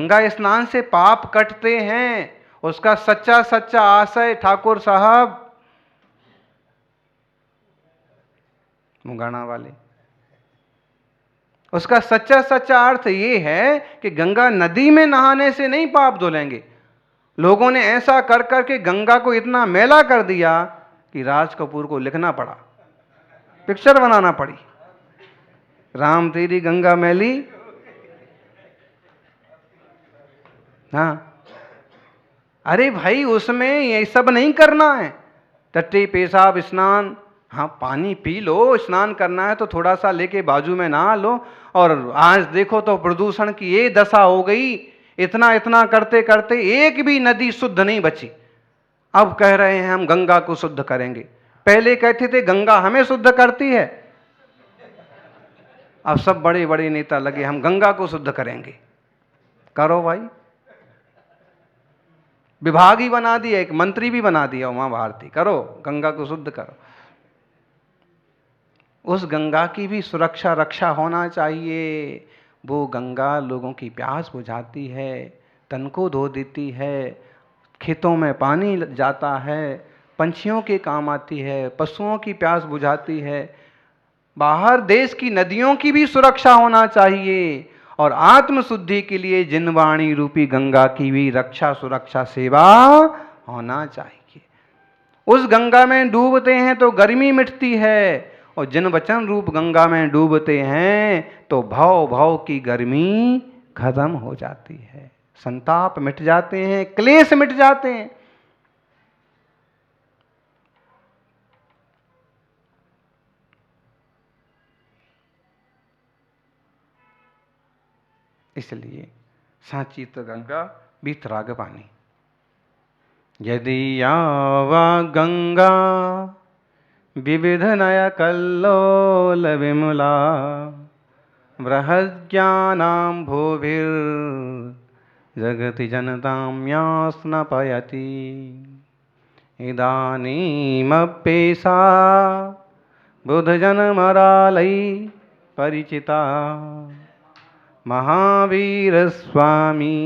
गंगा स्नान से पाप कटते हैं, उसका सच्चा सच्चा आशय ठाकुर साहब मुंगाना वाले, उसका सच्चा सच्चा अर्थ ये है कि गंगा नदी में नहाने से नहीं पाप धुलेंगे। लोगों ने ऐसा कर करके गंगा को इतना मैला कर दिया कि राज कपूर को लिखना पड़ा, पिक्चर बनाना पड़ी, राम तेरी गंगा मैली। हाँ, अरे भाई उसमें ये सब नहीं करना है, टट्टी पेशाब स्नान, हाँ पानी पी लो, स्नान करना है तो थोड़ा सा लेके बाजू में नहा लो। और आज देखो तो प्रदूषण की ये दशा हो गई, इतना इतना करते करते एक भी नदी शुद्ध नहीं बची। अब कह रहे हैं हम गंगा को शुद्ध करेंगे, पहले कहते थे गंगा हमें शुद्ध करती है, अब सब बड़े बड़े नेता लगे हम गंगा को शुद्ध करेंगे। करो भाई, विभाग ही बना दिया, एक मंत्री भी बना दिया उमा भारती, करो गंगा को शुद्ध करो। उस गंगा की भी सुरक्षा रक्षा होना चाहिए। वो गंगा लोगों की प्यास बुझाती है, तन को धो देती है, खेतों में पानी जाता है, पंछियों के काम आती है, पशुओं की प्यास बुझाती है। बाहर देश की नदियों की भी सुरक्षा होना चाहिए, और आत्मशुद्धि के लिए जिनवाणी रूपी गंगा की भी रक्षा सुरक्षा सेवा होना चाहिए। उस गंगा में डूबते हैं तो गर्मी मिटती है, और जिन वचन रूप गंगा में डूबते हैं तो भव भव की गर्मी खत्म हो जाती है, संताप मिट जाते हैं, क्लेश मिट जाते हैं। इसलिए साची तो गंगा बीतराग पानी। यदि यावा गंगा विविध नय कल्लोल विमला बृहज्ञानां भूभिर् जगति जनतां यास्नपयति इदानीमप्येषा बुधजनमरालै परिचिता महावीर स्वामी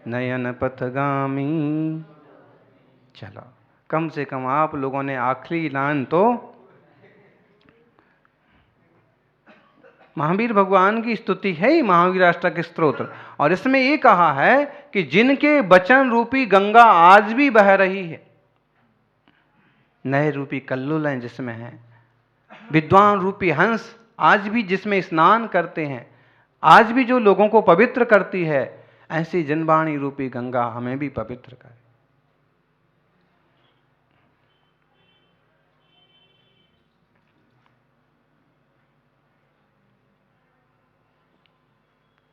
नयन पथगामी। चलो कम से कम आप लोगों ने आखिरी लाइन तो महावीर भगवान की स्तुति है ही, महावीर अष्टक स्तोत्र, और इसमें ये कहा है कि जिनके वचन रूपी गंगा आज भी बह रही है, नए रूपी कल्लोल हैं जिसमें है, विद्वान रूपी हंस आज भी जिसमें स्नान करते हैं, आज भी जो लोगों को पवित्र करती है, ऐसी जनवाणी रूपी गंगा हमें भी पवित्र करे।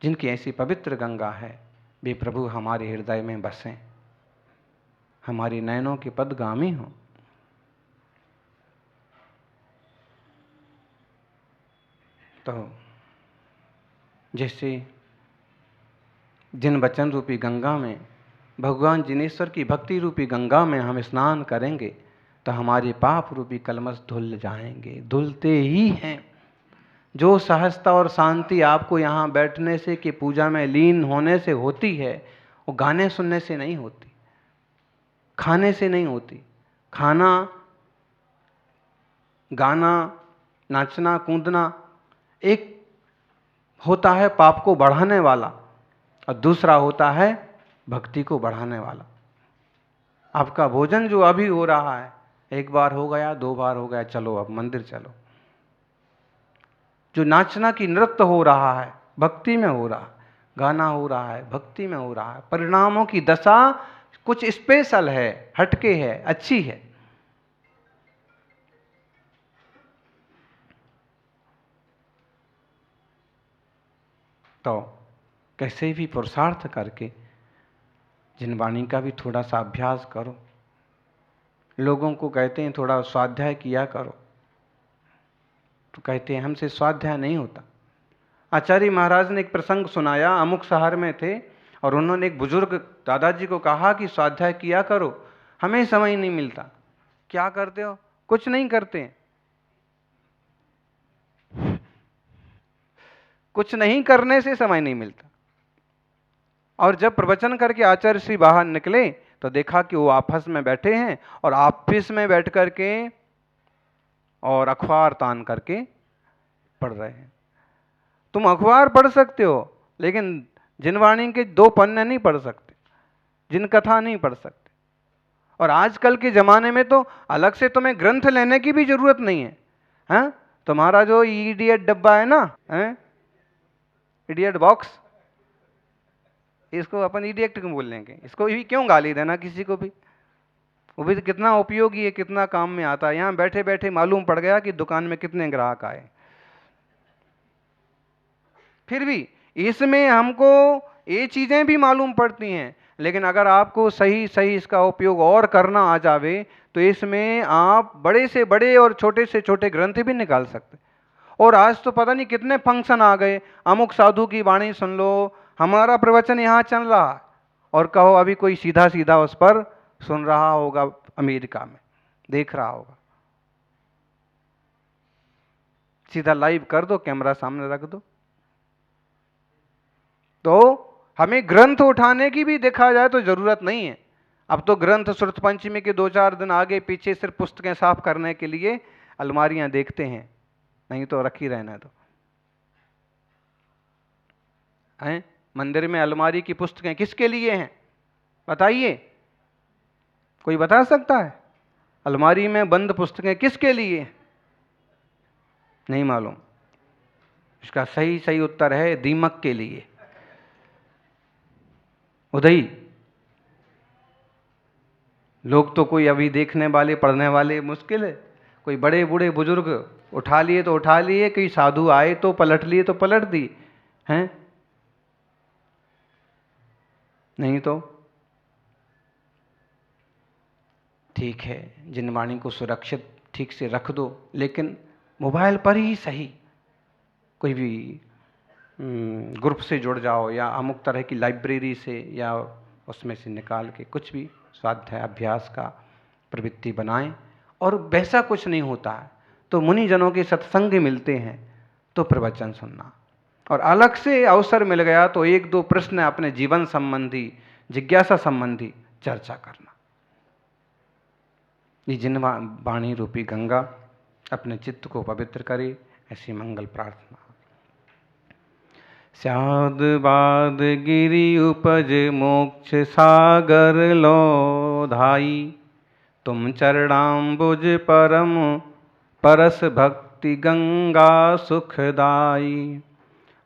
जिनकी ऐसी पवित्र गंगा है वे प्रभु हमारे हृदय में बसें, हमारी नयनों के पदगामी हों। तो जैसे जिन वचन रूपी गंगा में, भगवान जिनेश्वर की भक्ति रूपी गंगा में हम स्नान करेंगे तो हमारे पाप रूपी कलमश धुल जाएंगे, धुलते ही हैं। जो सहजता और शांति आपको यहाँ बैठने से कि पूजा में लीन होने से होती है, वो गाने सुनने से नहीं होती, खाने से नहीं होती। खाना, गाना, नाचना कूदना एक होता है पाप को बढ़ाने वाला, और दूसरा होता है भक्ति को बढ़ाने वाला। आपका भोजन जो अभी हो रहा है, एक बार हो गया, दो बार हो गया, चलो अब मंदिर चलो। जो नाचना की नृत्य हो रहा है भक्ति में हो रहा है, गाना हो रहा है भक्ति में हो रहा है, परिणामों की दशा कुछ स्पेशल है, हटके है, अच्छी है। तो कैसे भी पुरुषार्थ करके जिनवाणी का भी थोड़ा सा अभ्यास करो। लोगों को कहते हैं थोड़ा स्वाध्याय किया करो, तो कहते हैं हमसे स्वाध्याय नहीं होता। आचार्य महाराज ने एक प्रसंग सुनाया, अमुक शहर में थे और उन्होंने एक बुजुर्ग दादाजी को कहा कि स्वाध्याय किया करो, हमें समय नहीं मिलता। क्या करते हो? कुछ नहीं करते हैं। कुछ नहीं करने से समय नहीं मिलता। और जब प्रवचन करके आचार्य श्री बाहर निकले तो देखा कि वो आपस में बैठे हैं और ऑफिस में बैठ करके और अखबार तान करके पढ़ रहे हैं। तुम अखबार पढ़ सकते हो, लेकिन जिनवाणी के 2 पन्ने नहीं पढ़ सकते, जिन कथा नहीं पढ़ सकते। और आजकल के ज़माने में तो अलग से तुम्हें ग्रंथ लेने की भी जरूरत नहीं है। हाँ, तुम्हारा जो इडियट डब्बा है ना, इडियट बॉक्स, इसको अपन इडियट क्यों बोल लेंगे, इसको भी क्यों गाली देना किसी को भी, वो भी कितना उपयोगी है, कितना काम में आता है। यहाँ बैठे बैठे मालूम पड़ गया कि दुकान में कितने ग्राहक आए। फिर भी इसमें हमको ये चीज़ें भी मालूम पड़ती हैं, लेकिन अगर आपको सही सही इसका उपयोग और करना आ जावे तो इसमें आप बड़े से बड़े और छोटे से छोटे ग्रंथ भी निकाल सकते। और आज तो पता नहीं कितने फंक्शन आ गए, अमुक साधु की वाणी सुन लो, हमारा प्रवचन यहाँ चल रहा है, और कहो अभी कोई सीधा सीधा उस पर सुन रहा होगा, अमेरिका में देख रहा होगा, सीधा लाइव कर दो, कैमरा सामने रख दो। तो हमें ग्रंथ उठाने की भी देखा जाए तो जरूरत नहीं है। अब तो ग्रंथ श्रुत पंचमी के 2-4 दिन आगे पीछे सिर्फ पुस्तकें साफ करने के लिए अलमारियां देखते हैं, नहीं तो रखी रहना दो। हैं, मंदिर में अलमारी की पुस्तकें किसके लिए हैं बताइए, कोई बता सकता है? अलमारी में बंद पुस्तकें किसके लिए? नहीं मालूम। इसका सही सही उत्तर है दीमक के लिए। उदई, लोग तो कोई अभी देखने वाले पढ़ने वाले मुश्किल है, कोई बड़े बूढ़े बुजुर्ग उठा लिए तो उठा लिए, कोई साधु आए तो पलट लिए तो पलट दी हैं, नहीं तो ठीक है, जिनवाणी को सुरक्षित ठीक से रख दो, लेकिन मोबाइल पर ही सही कोई भी ग्रुप से जुड़ जाओ, या अमुक तरह की लाइब्रेरी से या उसमें से निकाल के कुछ भी स्वाध्याय अभ्यास का प्रवृत्ति बनाएं। और वैसा कुछ नहीं होता है तो मुनिजनों के सत्संग मिलते हैं तो प्रवचन सुनना, और अलग से अवसर मिल गया तो 1-2 प्रश्न अपने जीवन संबंधी, जिज्ञासा संबंधी चर्चा करना। ये जिनवाणी रूपी गंगा अपने चित्त को पवित्र करे, ऐसी मंगल प्रार्थना। स्याद बाद गिरि उपज मोक्ष सागर लो धाई, तुम चरणाम्बुज परम परस भक्ति गंगा सुखदाई।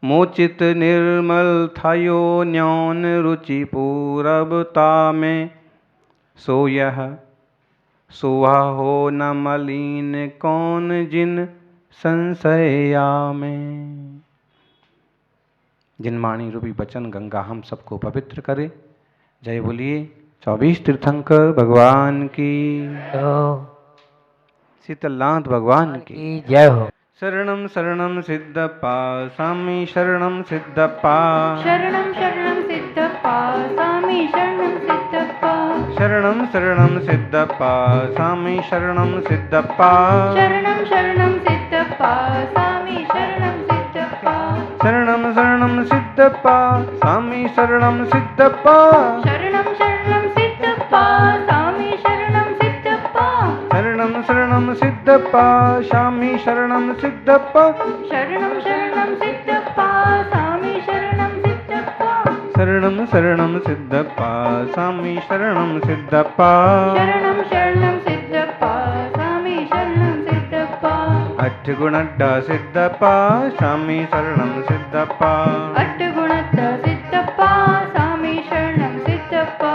मोचित निर्मल थयो न्यौन रुचि पूरबता में, सो यह सोहा हो न मलिन कौन जिन संशया में। जिनवाणी रूपी वचन गंगा हम सबको पवित्र करे। जय बोलिए 24 तीर्थंकर भगवान की, शीतलनाथ भगवान की जय हो। शरणम शरणम सिद्धप्पा स्वामी शरणम सिद्धप्पा, शरणं शरणं सिद्धप्पा स्वामी शरणं सिद्धप्पा, शरणम शरणम सिद्धप्पा स्वामी शरणम सिद्धप्पा, शरणं शरणं सिद्धप्पा स्वामी शरणं सिद्धप्पा, शरणम शरणम सिद्धप्पा स्वामी शरणम सिद्धप्पा, शरणं शरणं सिद्धप्पा स्वामी शरणं सिद्धप्पा, शरणम शरणम सिद्धप्पा स्वामी शरणम सिद्धप्पा, शरणं शरणं सिद्धप्पा स्वामी शरणं सिद्धप्पा, शरणम शरणम सिद्धप्पा स्वामी शरणम सिद्धप्पा, शरणं शरणं सिद्धप्पा स्वामी शरणं सिद्धप्पा, अठ गुणड्डा सिद्धप्पा स्वामी शरणम सिद्धप्पा, अट्ठ गुणद्दा सिद्धप्पा स्वामी शरणं सिद्धप्पा,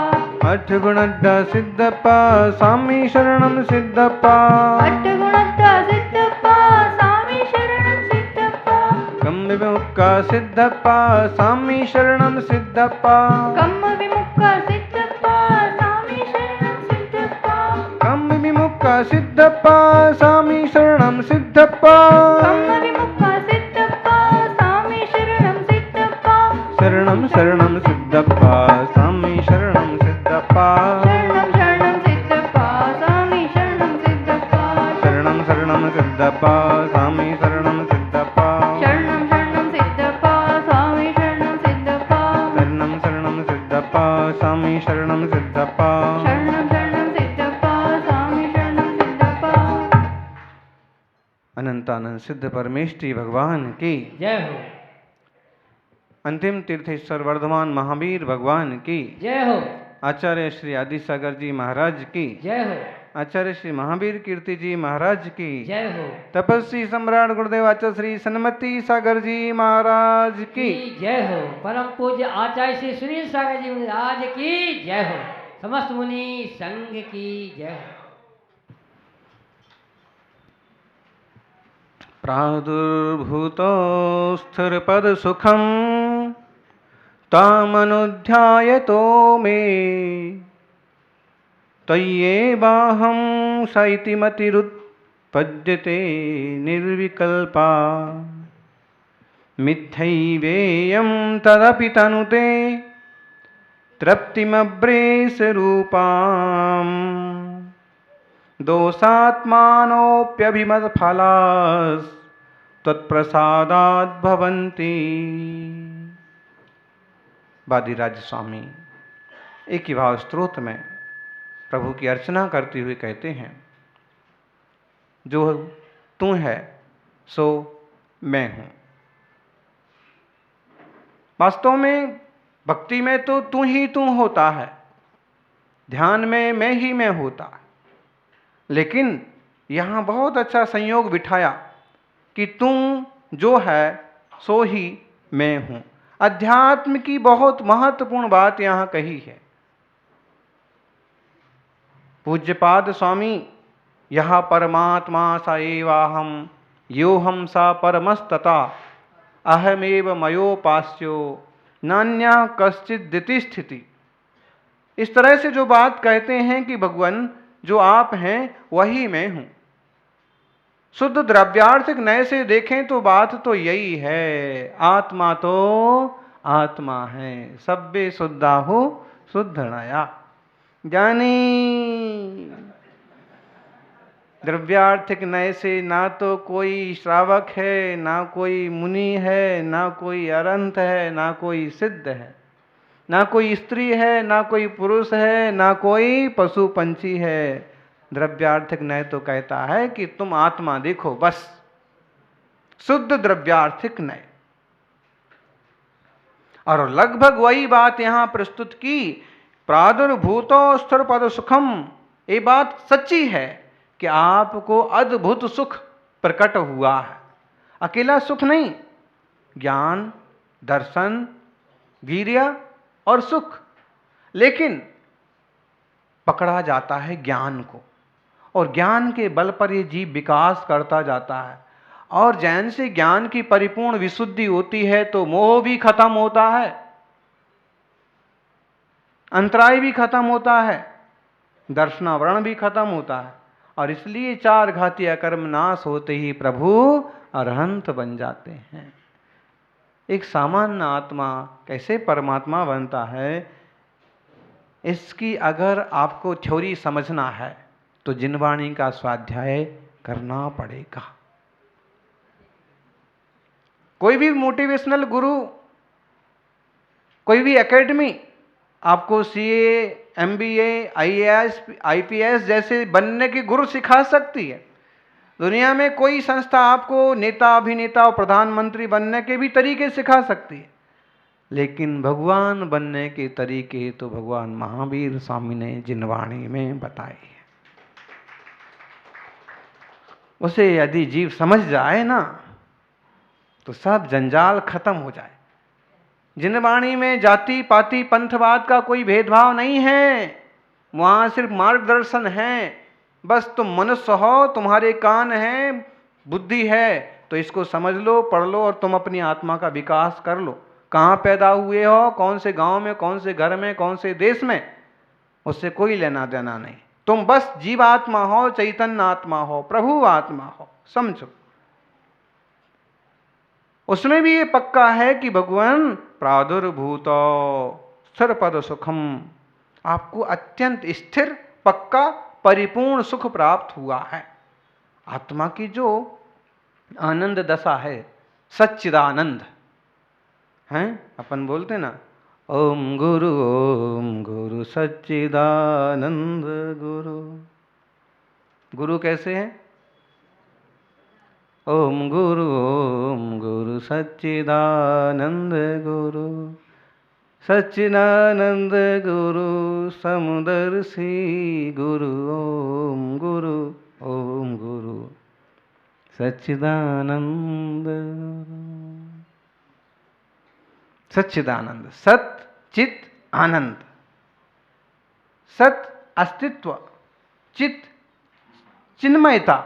अठ गुणड्डा सिद्धप्पा स्वामी शरणम सिद्धप्पा, अट्ठ गुणद्दा सिद्धप्पा स्वामी शरणं सिद्धप्पा, कम्म विमुक्का सिद्धप्पा स्वामी शरणम सिद्धप्पा, कम्म विमुक्ता सिद्धप्पा स्वामी शरणं सिद्धप्पा, कम्म विमुक्का सिद्धप्पा स्वामी शरणम सिद्धप्पा, कम्म विमुक्ता सिद्धप्पा स्वामी शरणं सिद्धप्पा, शरणम शरणम सिद्धप्पा स्वामी शरणम सिद्धप्पा, शरणं शरणं सिद्धप्पा स्वामी शरणं सिद्धप्पा, शरणम शरणम सिद्धप्पा स्वामी शरणम सिद्धप्पा, शरणं शरणं सिद्धप्पा स्वामी शरणं सिद्धप्पा, शरणम शरणम अनंतानंद सिद्ध परमेष्ठी भगवान की जय हो। अंतिम तीर्थेश्वर वर्धमान महावीर भगवान की जय हो। आचार्य श्री आदि सागर जी महाराज की जय हो। आचार्य श्री महावीर कीर्ति जी महाराज की जय हो। तपस्वी सम्राट गुरुदेव आचार्य श्री सन्मति सागर जी महाराज की जय हो। परम पूज्य आचार्य श्री सुनील सागर जी महाराज की जय हो। समस्त मुनि संघ की जय हो। प्रादुर्भूतो स्थिरपद सुखम तामनुध्यायतो मे तय्येवाहं स इति मतिरुत्पद्यते निर्विकल्पा मिथ्यैवेयं तदपि तनुते तृप्तिमब्रेस रूपाम् दोषात्मानोऽप्यभिमतफलास् तत्प्रसादात् भवन्ति। वादिराज स्वामी एक ही भाव स्त्रोत में प्रभु की अर्चना करते हुए कहते हैं, जो तू है सो मैं हूँ। वास्तव में भक्ति में तो तू ही तू होता है, ध्यान में मैं ही मैं होता है, लेकिन यहाँ बहुत अच्छा संयोग बिठाया कि तू जो है सो ही मैं हूँ। अध्यात्म की बहुत महत्वपूर्ण बात यहाँ कही है। पूज्यपाद स्वामी यह परमात्मा स एवाहम योहम सा परमस्तता अहमेव मयोपास्यो नान्या कश्चित दिति स्थिति। इस तरह से जो बात कहते हैं कि भगवान जो आप हैं वही मैं हूं। शुद्ध द्रव्यार्थिक नए से देखें तो बात तो यही है, आत्मा तो आत्मा है। सब्बे शुद्धाहु शुद्ध नया जानी। द्रव्यार्थिक नए से ना तो कोई श्रावक है, ना कोई मुनि है, ना कोई अरंत है, ना कोई सिद्ध है, ना कोई स्त्री है, ना कोई पुरुष है, ना कोई पशु पंछी है। द्रव्यार्थिक नय तो कहता है कि तुम आत्मा देखो, बस। शुद्ध द्रव्यार्थिक नय। और लगभग वही बात यहां प्रस्तुत की। प्रादुर्भूतो स्थिर पद सुखम। ये बात सच्ची है कि आपको अद्भुत सुख प्रकट हुआ है। अकेला सुख नहीं, ज्ञान, दर्शन, वीर्य और सुख। लेकिन पकड़ा जाता है ज्ञान को, और ज्ञान के बल पर ये जीव विकास करता जाता है। और जैन से ज्ञान की परिपूर्ण विशुद्धि होती है तो मोह भी खत्म होता है, अंतराय भी खत्म होता है, दर्शनावरण भी खत्म होता है। और इसलिए चार घाती अकर्म नाश होते ही प्रभु अरहंत बन जाते हैं। एक सामान्य आत्मा कैसे परमात्मा बनता है, इसकी अगर आपको थ्योरी समझना है तो जिनवाणी का स्वाध्याय करना पड़ेगा। कोई भी मोटिवेशनल गुरु, कोई भी एकेडमी आपको सीए, एमबीए, आईएएस, आईपीएस जैसे बनने की गुरु सिखा सकती है। दुनिया में कोई संस्था आपको नेता, अभिनेता और प्रधानमंत्री बनने के भी तरीके सिखा सकती है, लेकिन भगवान बनने के तरीके तो भगवान महावीर स्वामी ने जिनवाणी में बताए हैं। उसे यदि जीव समझ जाए ना तो सब जंजाल खत्म हो जाए। जिनवाणी में जाति पाति पंथवाद का कोई भेदभाव नहीं है, वहां सिर्फ मार्गदर्शन है। बस तुम मनुष्य हो, तुम्हारे कान हैं, बुद्धि है, तो इसको समझ लो, पढ़ लो और तुम अपनी आत्मा का विकास कर लो। कहाँ पैदा हुए हो, कौन से गांव में, कौन से घर में, कौन से देश में, उससे कोई लेना देना नहीं। तुम बस जीवात्मा हो, चैतन्य आत्मा हो, प्रभु आत्मा हो, समझो। उसमें भी ये पक्का है कि भगवान प्रादुर्भूतो स्थिर पद सुखम, आपको अत्यंत स्थिर, पक्का, परिपूर्ण सुख प्राप्त हुआ है। आत्मा की जो आनंद दशा है, सच्चिदानंद है। अपन बोलते ना, ओम गुरु सच्चिदानंद गुरु। गुरु कैसे हैं? ओम गुरु सच्चिदानंद गुरु, सच्चिदानंद गुरु समदर्शी गुरु, ओम गुरु सच्चिदानंद। सच्चिदानंद, सत चित आनंद। सत अस्तित्व, चित चिन्मयता,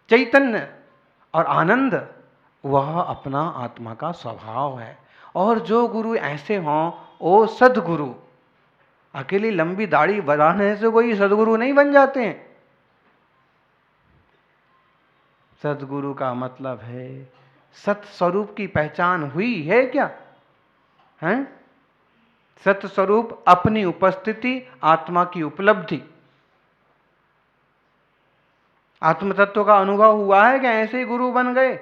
चैतन्य, और आनंद वह अपना आत्मा का स्वभाव है। और जो गुरु ऐसे हों वो सदगुरु। अकेली लंबी दाढ़ी बनाने से कोई सदगुरु नहीं बन जाते हैं। सदगुरु का मतलब है सत स्वरूप की पहचान हुई है क्या है? सत स्वरूप अपनी उपस्थिति, आत्मा की उपलब्धि, आत्म तत्व का अनुभव हुआ है कि ऐसे ही गुरु बन गए?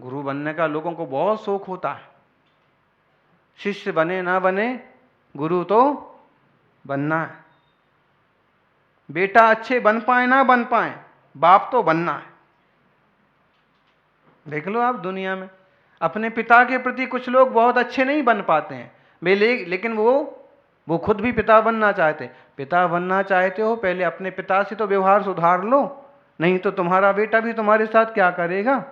गुरु बनने का लोगों को बहुत शौक होता है। शिष्य बने ना बने, गुरु तो बनना है। बेटा अच्छे बन पाए ना बन पाए, बाप तो बनना है। देख लो आप दुनिया में अपने पिता के प्रति कुछ लोग बहुत अच्छे नहीं बन पाते हैं, लेकिन वो खुद भी पिता बनना चाहते। पिता बनना चाहते हो, पहले अपने पिता से तो व्यवहार सुधार लो, नहीं तो तुम्हारा बेटा भी तुम्हारे साथ क्या करेगा।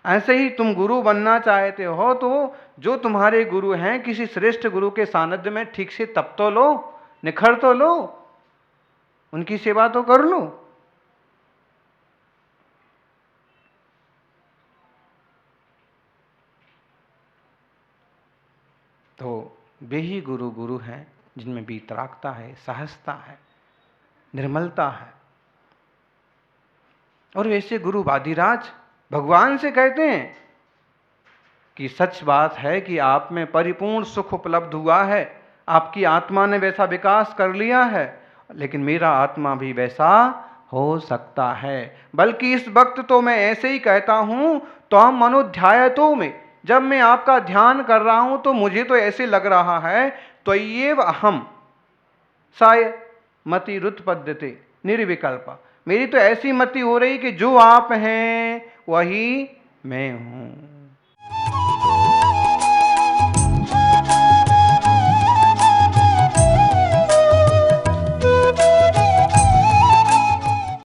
ऐसे ही तुम गुरु बनना चाहते हो तो जो तुम्हारे गुरु हैं, किसी श्रेष्ठ गुरु के सानिध्य में ठीक से तप तो लो, निखर तो लो, उनकी सेवा तो कर लो। तो वे ही गुरु गुरु हैं जिनमें वीतरागता है, सहजता है, निर्मलता है। और वैसे गुरु वादिराज भगवान से कहते हैं कि सच बात है कि आप में परिपूर्ण सुख उपलब्ध हुआ है, आपकी आत्मा ने वैसा विकास कर लिया है, लेकिन मेरा आत्मा भी वैसा हो सकता है। बल्कि इस वक्त तो मैं ऐसे ही कहता हूं, तो हम मनोध्यायतों में जब मैं आपका ध्यान कर रहा हूं तो मुझे तो ऐसे लग रहा है, तो ये अहम साय मति रुत्पद्यते निर्विकल्प, मेरी तो ऐसी मति हो रही कि जो आप हैं वही मैं हूं।